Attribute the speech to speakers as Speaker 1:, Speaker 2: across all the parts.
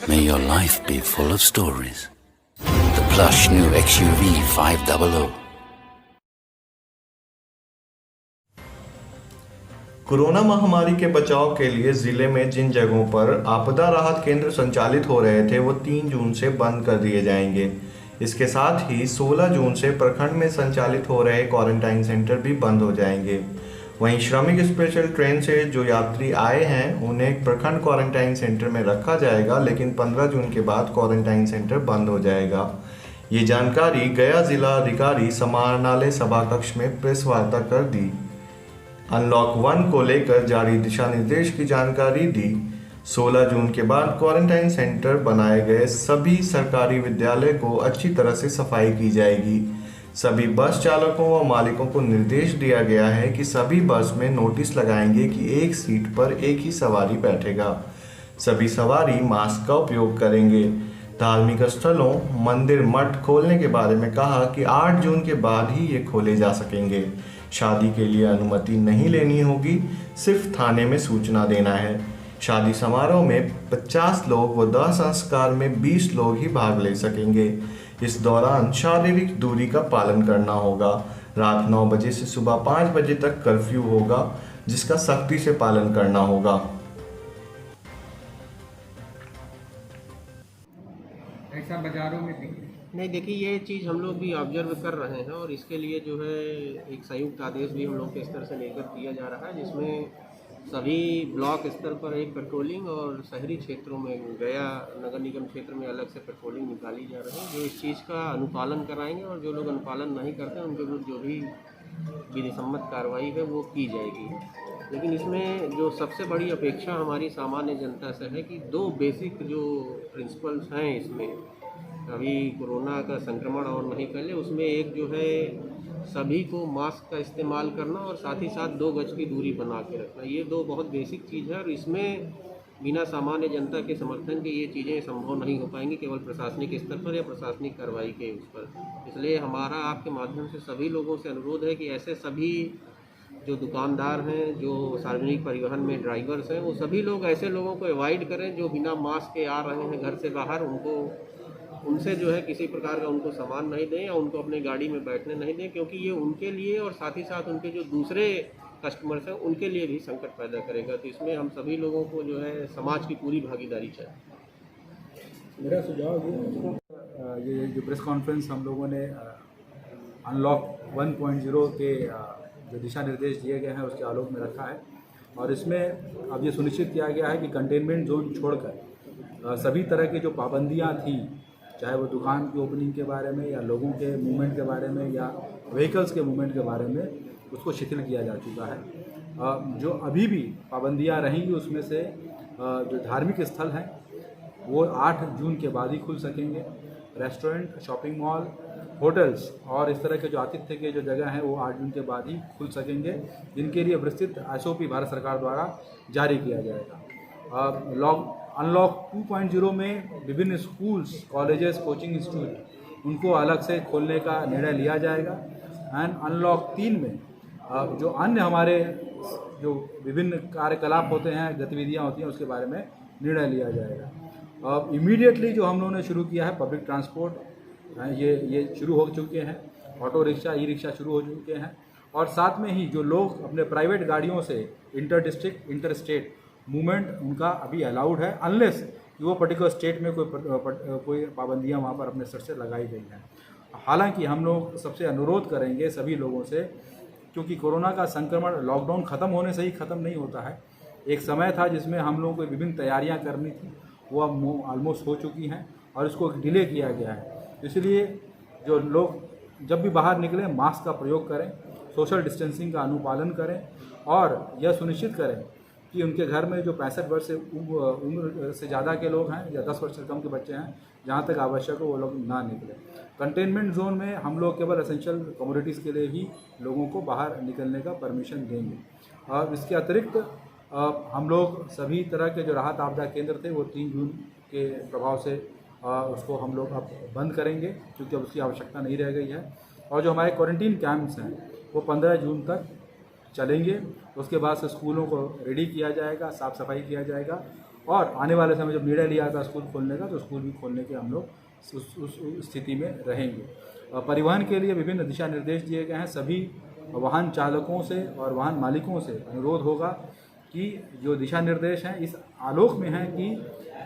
Speaker 1: May your life be full of stories. The plush new XUV 500.
Speaker 2: Corona महामारी के बचाव के लिए जिले में जिन जगहों पर आपदा राहत केंद्र संचालित हो रहे थे वो 3 जून से बंद कर दिए जाएंगे। इसके साथ ही 16 जून से प्रखंड में संचालित हो रहे क्वारंटाइन सेंटर भी बंद हो जाएंगे। वहीं श्रमिक स्पेशल ट्रेन से जो यात्री आए हैं उन्हें प्रखंड क्वारंटाइन सेंटर में रखा जाएगा, लेकिन 15 जून के बाद क्वारंटाइन सेंटर बंद हो जाएगा। ये जानकारी गया जिला अधिकारी समाहरणालय सभा कक्ष में प्रेस वार्ता कर दी। अनलॉक 1 को लेकर जारी दिशा निर्देश की जानकारी दी। 16 जून के बाद क्वारंटाइन सेंटर बनाए गए सभी सरकारी विद्यालय को अच्छी तरह से सफाई की जाएगी। सभी बस चालकों व मालिकों को निर्देश दिया गया है कि सभी बस में नोटिस लगाएंगे कि एक सीट पर एक ही सवारी बैठेगा। सभी सवारी मास्क का उपयोग करेंगे। धार्मिक स्थलों, मंदिर, मठ खोलने के बारे में कहा कि 8 जून के बाद ही ये खोले जा सकेंगे। शादी के लिए अनुमति नहीं लेनी होगी, सिर्फ थाने में सूचना देना है। शादी समारोह में 50 लोग व दाह संस्कार में 20 लोग ही भाग ले सकेंगे। इस दौरान शारीरिक दूरी का पालन करना होगा। रात 9 बजे से सुबह 5 बजे तक कर्फ्यू होगा, जिसका सख्ती से पालन करना होगा।
Speaker 3: ऐसा बाजारों में नहीं, देखिए ये चीज़ हम लोग भी ऑब्जर्व कर रहे हैं और इसके लिए जो है एक संयुक्त आदेश भी हम लोग के स्तर से लेकर किया जा रहा है, जिसमें सभी ब्लॉक स्तर पर एक पेट्रोलिंग और शहरी क्षेत्रों में गया नगर निगम क्षेत्र में अलग से पेट्रोलिंग निकाली जा रही है, जो इस चीज़ का अनुपालन कराएंगे और जो लोग अनुपालन नहीं करते हैं उनके विरुद्ध जो भी विधिसम्मत कार्रवाई है वो की जाएगी। लेकिन इसमें जो सबसे बड़ी अपेक्षा हमारी सामान्य जनता से है कि 2 बेसिक जो प्रिंसिपल्स हैं इसमें, अभी कोरोना का संक्रमण और नहीं फैले, उसमें एक जो है सभी को मास्क का इस्तेमाल करना और साथ ही साथ 2 गज की दूरी बना के रखना। ये 2 बहुत बेसिक चीज़ है और इसमें बिना सामान्य जनता के समर्थन के ये चीज़ें संभव नहीं हो पाएंगी, केवल प्रशासनिक स्तर पर या प्रशासनिक कार्रवाई के उस पर। इसलिए हमारा आपके माध्यम से सभी लोगों से अनुरोध है कि ऐसे सभी जो दुकानदार हैं, जो सार्वजनिक परिवहन में ड्राइवर्स हैं, वो सभी लोग ऐसे लोगों को अवॉइड करें जो बिना मास्क के आ रहे हैं घर से बाहर। उनसे जो है किसी प्रकार का उनको सामान नहीं दें या उनको अपने गाड़ी में बैठने नहीं दें, क्योंकि ये उनके लिए और साथ ही साथ उनके जो दूसरे कस्टमर्स हैं उनके लिए भी संकट पैदा करेगा। तो इसमें हम सभी लोगों को जो है समाज की पूरी भागीदारी चाहिए।
Speaker 4: मेरा सुझाव ये जो प्रेस कॉन्फ्रेंस हम लोगों ने अनलॉक 1.0 के जो दिशा निर्देश दिए गए हैं उसके आलोक में रखा है और इसमें अब ये सुनिश्चित किया गया है कि कंटेनमेंट जोन छोड़कर सभी तरह की जो पाबंदियां थी, चाहे वो दुकान की ओपनिंग के बारे में या लोगों के मूवमेंट के बारे में या व्हीकल्स के मूवमेंट के बारे में, उसको शिथिल किया जा चुका है। जो अभी भी पाबंदियां रहेंगी उसमें से जो धार्मिक स्थल हैं वो 8 जून के बाद ही खुल सकेंगे। रेस्टोरेंट, शॉपिंग मॉल, होटल्स और इस तरह के जो आतिथ्य के जो जगह हैं वो 8 जून के बाद ही खुल सकेंगे, जिनके लिए विस्तृत SOP भारत सरकार द्वारा जारी किया जाएगा। अनलॉक 2.0 में विभिन्न स्कूल्स, कॉलेजेस, कोचिंग इंस्टीट्यूट उनको अलग से खोलने का निर्णय लिया जाएगा। एंड अनलॉक 3 में जो अन्य हमारे जो विभिन्न कार्यकलाप होते हैं, गतिविधियां होती हैं, उसके बारे में निर्णय लिया जाएगा। इमीडिएटली जो हम लोगों ने शुरू किया है पब्लिक ट्रांसपोर्ट, ये शुरू हो चुके हैं। ऑटो रिक्शा, ई रिक्शा शुरू हो चुके हैं और साथ में ही जो लोग अपने प्राइवेट गाड़ियों से inter district, inter state movement उनका अभी अलाउड है, अनलेस कि वो पर्टिकुलर स्टेट में कोई पाबंदियां वहाँ पर अपने स्तर से लगाई गई हैं। हालांकि हम लोग सबसे अनुरोध करेंगे सभी लोगों से, क्योंकि कोरोना का संक्रमण लॉकडाउन ख़त्म होने से ही ख़त्म नहीं होता है। एक समय था जिसमें हम लोगों को विभिन्न तैयारियाँ करनी थी, वो अब ऑलमोस्ट हो चुकी हैं और इसको डिले किया गया है। इसलिए जो लोग जब भी बाहर निकलें मास्क का प्रयोग करें, सोशल डिस्टेंसिंग का अनुपालन करें और यह सुनिश्चित करें कि उनके घर में जो 65 वर्ष से उम्र से ज़्यादा के लोग हैं या 10 वर्ष से कम के बच्चे हैं, जहाँ तक आवश्यक हो वो लोग ना निकलें। कंटेनमेंट जोन में हम लोग केवल एसेंशियल कमोडिटीज़ के लिए ही लोगों को बाहर निकलने का परमिशन देंगे। और इसके अतिरिक्त हम लोग सभी तरह के जो राहत आपदा केंद्र थे वो 3 जून के प्रभाव से उसको हम लोग अब बंद करेंगे, क्योंकि अब उसकी आवश्यकता नहीं रह गई है। और जो हमारे क्वारंटीन कैंप्स हैं वो 15 जून तक चलेंगे। उसके बाद से स्कूलों को रेडी किया जाएगा, साफ़ सफाई किया जाएगा और आने वाले समय जब निर्णय लिया था स्कूल खोलने का, तो स्कूल भी खोलने के हम लोग उस स्थिति में रहेंगे। परिवहन के लिए विभिन्न दिशा निर्देश दिए गए हैं। सभी वाहन चालकों से और वाहन मालिकों से अनुरोध होगा कि जो दिशा निर्देश हैं इस आलोक में हैं कि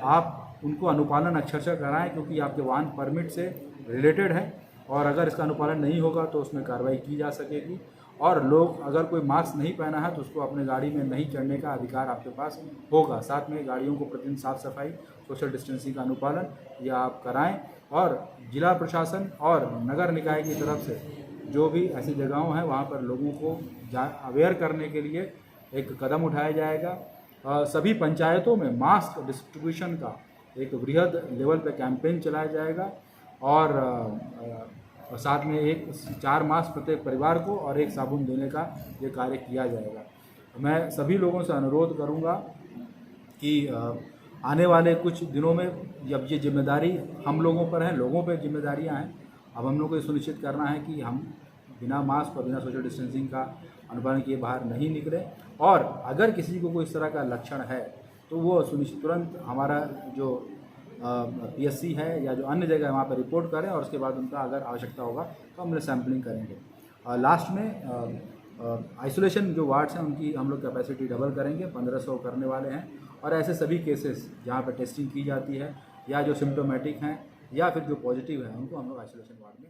Speaker 4: आप उनको अनुपालन अक्षरशः कराएं, क्योंकि आपके वाहन परमिट से रिलेटेड है और अगर इसका अनुपालन नहीं होगा तो उसमें कार्रवाई की जा सकेगी। और लोग अगर कोई मास्क नहीं पहना है तो उसको अपने गाड़ी में नहीं चढ़ने का अधिकार आपके पास होगा। साथ में गाड़ियों को प्रतिदिन साफ सफाई, सोशल डिस्टेंसिंग का अनुपालन यह आप कराएं। और जिला प्रशासन और नगर निकाय की तरफ से जो भी ऐसी जगहों हैं वहाँ पर लोगों को अवेयर करने के लिए एक कदम उठाया जाएगा। सभी पंचायतों में मास्क डिस्ट्रीब्यूशन का एक वृहद लेवल पे कैंपेन चलाया जाएगा और साथ में 4 मास्क प्रत्येक परिवार को और 1 साबुन देने का ये कार्य किया जाएगा। मैं सभी लोगों से अनुरोध करूंगा कि आने वाले कुछ दिनों में जब ये जिम्मेदारी हम लोगों पर है, लोगों पर जिम्मेदारियां हैं, अब हम लोग को ये सुनिश्चित करना है कि हम बिना मास्क और बिना सोशल डिस्टेंसिंग का अनुपालन किए बाहर नहीं निकले। और अगर किसी को कोई इस तरह का लक्षण है तो वो सुनिश्चित तुरंत हमारा जो PSC है या जो अन्य जगह है वहाँ पर रिपोर्ट करें और उसके बाद उनका अगर आवश्यकता होगा तो हम सैम्पलिंग करेंगे। लास्ट में आइसोलेशन जो वार्ड्स हैं उनकी हम लोग कैपेसिटी डबल करेंगे, 1500 करने वाले हैं। और ऐसे सभी केसेस जहाँ पर टेस्टिंग की जाती है या जो सिम्टोमेटिक हैं या फिर जो पॉजिटिव हैं उनको हम लोग आइसोलेशन वार्ड में